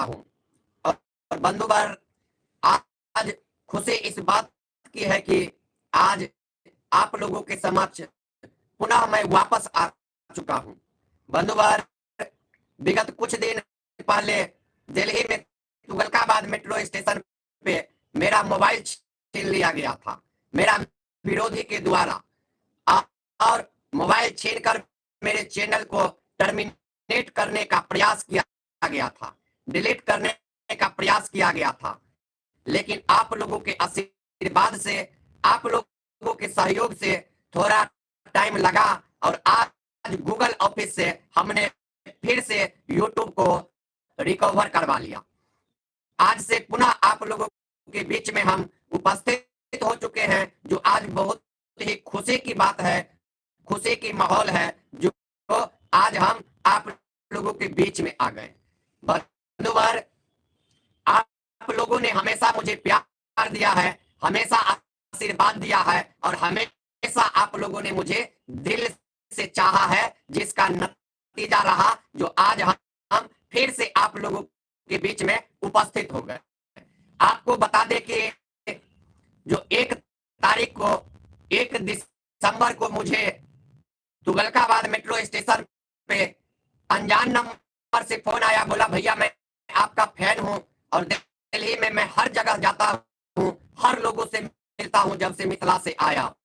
हूँ। और बंधुवर, आज खुशी इस बात की है कि आज आप लोगों के समक्ष पुनः मैं वापस आ चुका हूँ। बंधुवर, विगत कुछ दिन पहले दिल्ली में तुगलकाबाद मेट्रो स्टेशन पे मेरा मोबाइल छीन लिया गया था, मेरा विरोधी के द्वारा। और मोबाइल छीनकर मेरे चैनल को टर्मिनेट करने का प्रयास किया गया था, डिलीट करने का प्रयास किया गया था। लेकिन आप लोगों के आशीर्वाद से, आप लोगों के सहयोग से थोड़ा टाइम लगा और आज गूगल ऑफिस से हमने फिर से यूट्यूब को रिकवर करवा लिया। आज से पुनः आप लोगों के बीच में हम उपस्थित हो चुके हैं, जो आज बहुत ही खुशी की बात है, खुशी की माहौल है, जो आज हम आप लोगों के बीच में आ गए। बंधुवर, आप लोगों ने हमेशा मुझे प्यार दिया है, हमेशा आशीर्वाद दिया है और हमेशा आप लोगों ने मुझे दिल से चाहा है, जिसका नतीजा रहा जो आज हम फिर से आप लोगों के बीच में उपस्थित हो गए। आपको बता दें कि जो 1 दिसंबर को मुझे तुगलकाबाद मेट्रो स्टेशन पे अनजान नंबर से फोन आया, बोला भैया मैं आपका फैन हूं और दिल्ली में मैं हर जगह जाता हूं, हर लोगों से मिलता हूं जब से मिथिला से आया।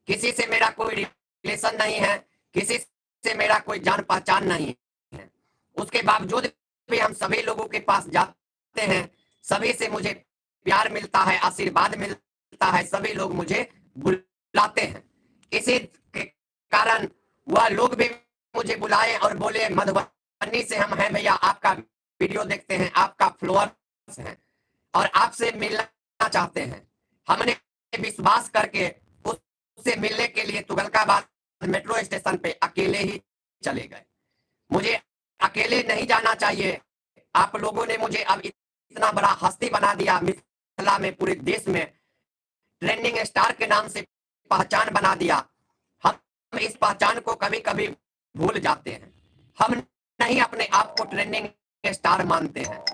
किसी से मेरा कोई रिलेशन नहीं है, किसी से मेरा कोई जान पहचान नहीं है। उसके बावजूद भी हम सभी लोगों के पास जाते हैं, सभी से मुझे प्यार मिलता है, आशीर्वाद मिलता है, सभी लोग मुझे बुलाते हैं। इसी के कारण वह लोग भी मुझे बुलाए और बोले मधुबनी से हम हैं भैया, आपका वीडियो देखते हैं, आपका फॉलोअर्स हैं और आपसे मिलना चाहते हैं। हमने विश्वास करके उससे मिलने के लिए तुगलकाबाद मेट्रो स्टेशन पे अकेले ही चले गए। मुझे अकेले नहीं जाना चाहिए, आप लोगों ने मुझे अब इतना बड़ा हस्ती बना दिया, मिथिला में, पूरे देश में ट्रेंडिंग स्टार के नाम से पहचान बना दिया। हम इस पहचान को कभी कभी भूल जाते हैं। हम नहीं अपने आप को ट्रेंडिंग स्टार मानते हैं,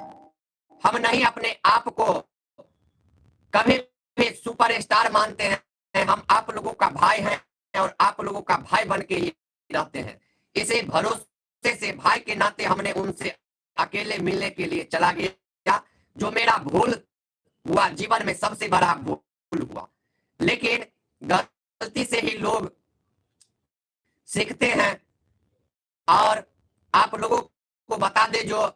हम नहीं अपने आप को कभी भी सुपर स्टार मानते हैं। हम आप लोगों का भाई हैं और आप लोगों का भाई बन के ही रहते हैं। इसी भरोसे से भाई के नाते हमने उनसे अकेले मिलने के लिए चला गया, जो मेरा भूल हुआ, जीवन में सबसे बड़ा भूल हुआ। लेकिन गलती से ही लोग सीखते हैं। और आप लोगों को बता दे, जो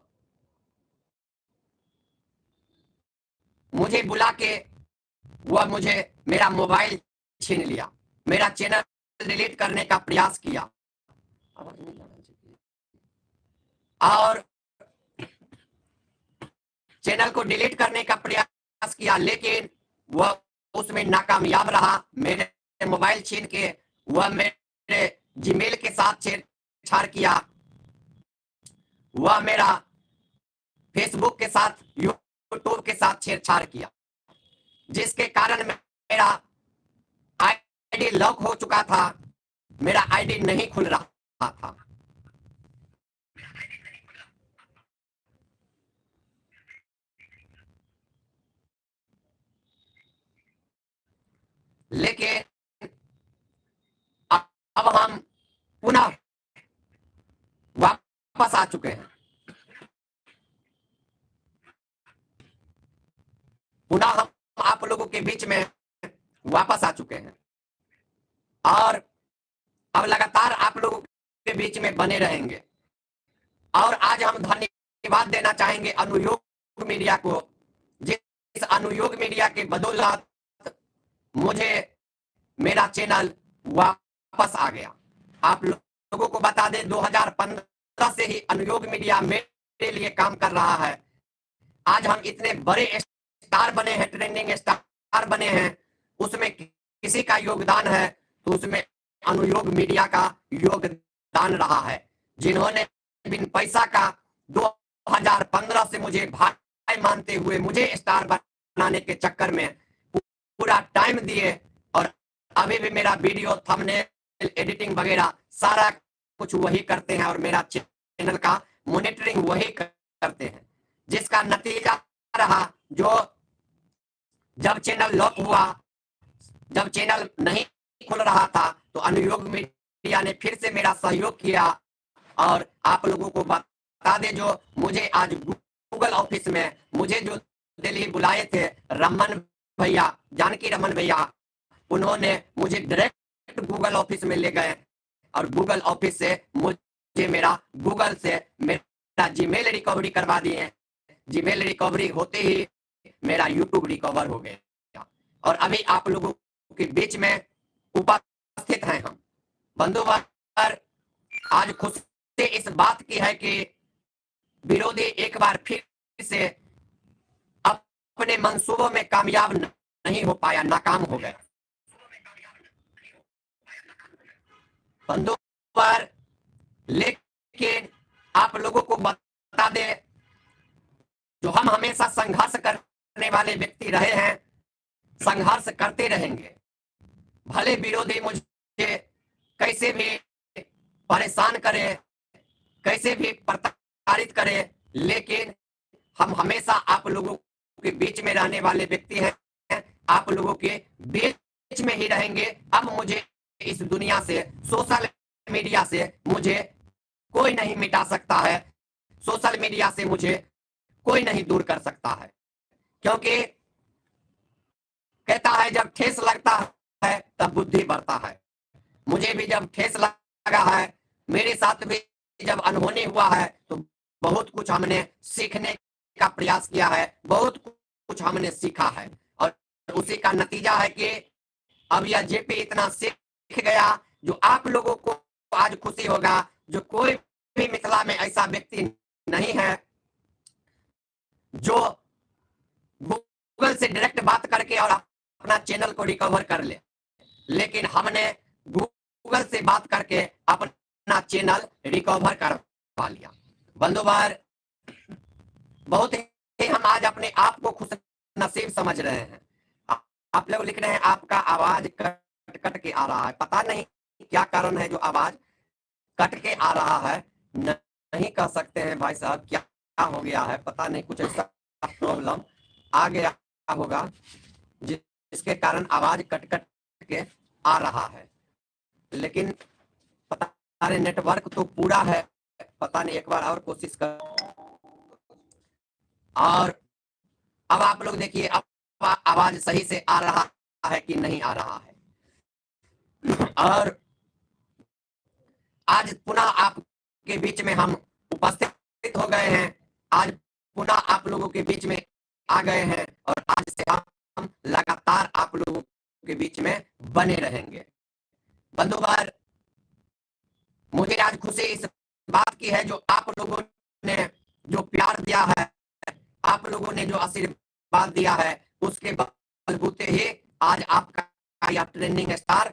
मुझे बुला के वह मुझे मेरा मोबाइल छीन लिया, मेरा चैनल डिलीट करने का प्रयास किया और चैनल को डिलीट करने का प्रयास किया, लेकिन वह उसमें नाकामयाब रहा। मेरे मोबाइल छीन के वह मेरे जीमेल के साथ छेड़छाड़ किया, वह मेरा फेसबुक के साथ, यूट्यूब के साथ छेड़छाड़ किया, जिसके कारण मेरा आईडी लॉक हो चुका था, मेरा आईडी नहीं खुल रहा था। लेकिन अब हम पुनः वापस आ चुके हैं, पुनः हम आप लोगों के बीच में वापस आ चुके हैं और अब लगातार आप लोगों के बीच में बने रहेंगे। और आज हम धन्यवाद देना चाहेंगे अनुयोग मीडिया को, जिस अनुयोग मीडिया के बदौलत मुझे मेरा चैनल वापस आ गया। आप लोगों को बता दें, 2015 से ही अनुयोग मीडिया मेरे लिए काम कर रहा है। आज हम इतने बड़े स्टार बने हैं, ट्रेंडिंग स्टार बने हैं, उसमें किसी का योगदान है तो उसमें अनुयोग मीडिया का योगदान रहा है, जिन्होंने बिन पैसा का 2015 से मुझे भाई मानते हुए मुझे स्टार बनाने के चक्कर में पूरा टाइम दिए और अभी भी मेरा वीडियो, थंबनेल, एडिटिंग वगैरह सारा कुछ वही करते हैं और मेरा चैनल का मॉनिटरिंग वही करते हैं। उसका नतीजा रहा जो जब चैनल लॉक हुआ, जब चैनल नहीं खुल रहा था, तो अनुयोग मीडिया ने फिर से मेरा सहयोग किया। और आप लोगों को बता दें, जो मुझे आज गूगल ऑफिस में मुझे जो दिल्ली बुलाए थे रमन भैया, जानकी रमन भैया, उन्होंने मुझे डायरेक्ट गूगल ऑफिस में ले गए और गूगल ऑफिस से मुझे मेरा गूगल से मेरा जीमेल रिकवरी करवा दिए। जीमेल रिकवरी होते ही मेरा यूट्यूब रिकवर हो गया और अभी आप लोगों के बीच में उपस्थित हैं हम। बंधुवर, आज खुशी इस बात की है कि विरोधी एक बार फिर से अपने मंसूबों में कामयाब नहीं हो पाया, नाकाम हो गया। बंधुवर, लेकिन आप लोगों को बता दें, जो हम हमेशा संघर्ष करने वाले व्यक्ति रहे हैं, संघर्ष करते रहेंगे। भले विरोधी मुझे कैसे भी परेशान करे, कैसे भी प्रताड़ित करे, लेकिन हम हमेशा आप लोगों के बीच में रहने वाले व्यक्ति हैं। आप लोगों के बीच में ही रहेंगे। अब मुझे इस दुनिया से, सोशल मीडिया से मुझे कोई नहीं मिटा सकता है, सोशल मीडिया से मुझे कोई नहीं दूर कर सकता है, क्योंकि कहता है जब ठेस लगता है तब बुद्धि बढ़ता है। मुझे भी जब ठेस लगा है, मेरे साथ भी जब अनहोनी हुआ है, तो बहुत कुछ हमने सीखने का प्रयास किया है, बहुत कुछ हमने सीखा है और उसी का नतीजा है कि अब यह जेपी इतना सीख गया जो आप लोगों को आज खुशी होगा, जो कोई भी मिथिला में ऐसा व्यक्ति नहीं है जो गूगल से डायरेक्ट बात करके और अपना चैनल को रिकवर कर ले, लेकिन हमने गूगल से बात करके अपना चैनल रिकवर करवा लिया। बंधुवर, बहुत ही हम आज अपने आप को खुश नसीब समझ रहे हैं। आप लोग लिख रहे हैं आपका आवाज कट कट के आ रहा है, पता नहीं क्या कारण है जो आवाज कट के आ रहा है। नहीं कह सकते हैं भाई साहब क्या हो गया है, पता नहीं कुछ ऐसा प्रॉब्लम आ गया होगा जिसके कारण आवाज कट कट के आ रहा है, लेकिन पता नहीं नेटवर्क तो पूरा है, पता नहीं, एक बार और कोशिश कर। और अब आप लोग देखिए, अब आवाज सही से आ रहा है कि नहीं आ रहा है। और आज पुनः आपके बीच में हम उपस्थित हो गए हैं, आज पुनः आप लोगों के बीच में आ गए हैं और आज से हम लगातार आप लोगों के बीच में बने रहेंगे। बंधुवर, मुझे आज खुशी इस बात की है जो आप लोगों ने जो प्यार दिया है, आप लोगों ने जो आशीर्वाद दिया है, उसके बलबूते ही आज आपका यह ट्रेंडिंग स्टार,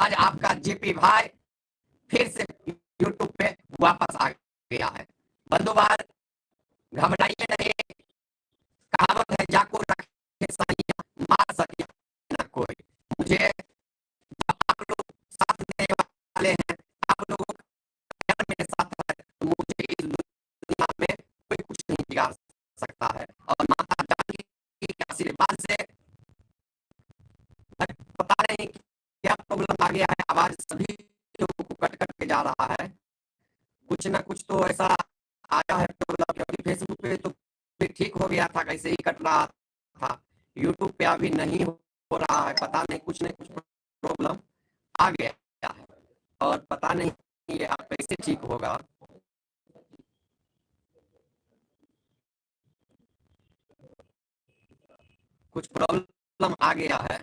आज आपका जेपी भाई फिर से यूट्यूब पे वापस आ गया है। बंधुवर, घबराइए नहीं, कहावत है जाको रखे साइयां, मार सके ना कोई। मुझे आप लोग साथ देने वाले हैं, आप लोगों का प्यार मेरे साथ है, तो मुझे इस दुनिया में कोई कुछ नहीं बिगाड़ सकता है। और माता जानकी के आशीर्वाद से पता नहीं क्या प्रॉब्लम आ गया है, आवाज सभी लोगों को कट कट के जा रहा है, कुछ ना कुछ तो ऐसा आया है प्रॉब्लम, क्योंकि फेसबुक पे तो ठीक हो गया था, कैसे ही कट रहा था, यूट्यूब पे अभी नहीं हो रहा है, पता नहीं कुछ न कुछ प्रॉब्लम आ गया है और पता नहीं ये अब कैसे ठीक होगा। कुछ प्रॉब्लम आ गया है,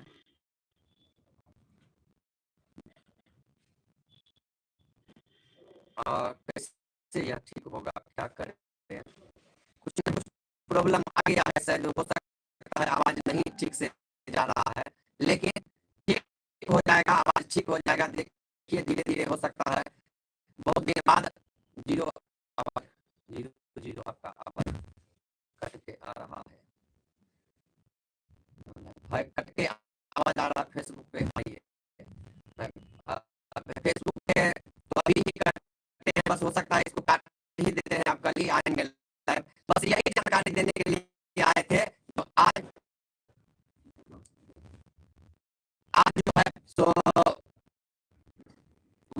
कैसे यह ठीक होगा, क्या करें, कुछ न कुछ प्रॉब्लम आ गया है, शायद हो सकता है आवाज नहीं ठीक से जा रहा है, लेकिन ठीक हो जाएगा, आवाज ठीक हो जाएगा, देखिए धीरे धीरे हो सकता है। बहुत दिन बाद जीरो आवाज, जीरो जीरो आपका आवाज कट के आ रहा है भाई, कट के आवाज आ रहा है फेसबुक पे। आइए फेसबुक पे तो अभी ही करते हैं, बस हो सकता है इसको काट ही देते हैं आप कल ही आएंगे लाइव। बस यही जानकारी देने के लिए आए थे। तो आज जो है सो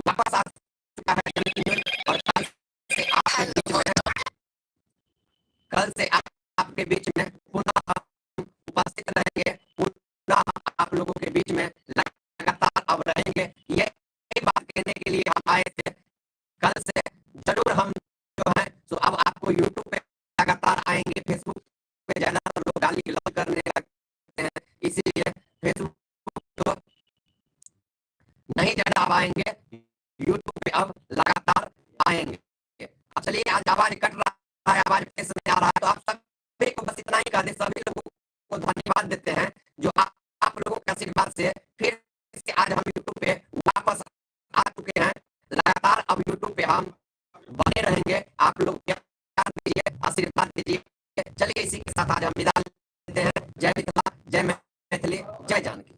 वापस आ चुका है और कल से आपके बीच में पुनः हम उपस्थित रहेंगे, पुनः आप लोगों के बीच में लगातार अब रहेंगे। ये बात कहने के लिए हम आए थे। कल से जरूर हम जो है सो अब आपको यूट्यूब पे लगातार आएंगे। फेसबुक पे ज्यादातर लोग गाली गलौज करने लगते हैं, इसीलिए फेसबुक तो नहीं ज्यादा अब आएंगे, यूट्यूब पे अब लगातार आएंगे। अब चलिए, आज आवाज कट रहा है, आवाज कैसे नहीं आ रहा है, तो आप सभी को बस इतना ही कह दे, सभी लोगों को धन्यवाद देते हैं जो आप लोगों के आशीर्वाद से फिर से आज हम यूट्यूब पे वापस आ चुके हैं। लगातार अब यूट्यूब पे हम बने रहेंगे। आप लोग प्यार दीजिए, आशीर्वाद दीजिए। चलिए, इसी के साथ आज हम विदा लेते हैं। जय मिथिला, जय मैथिली, जय जानकी।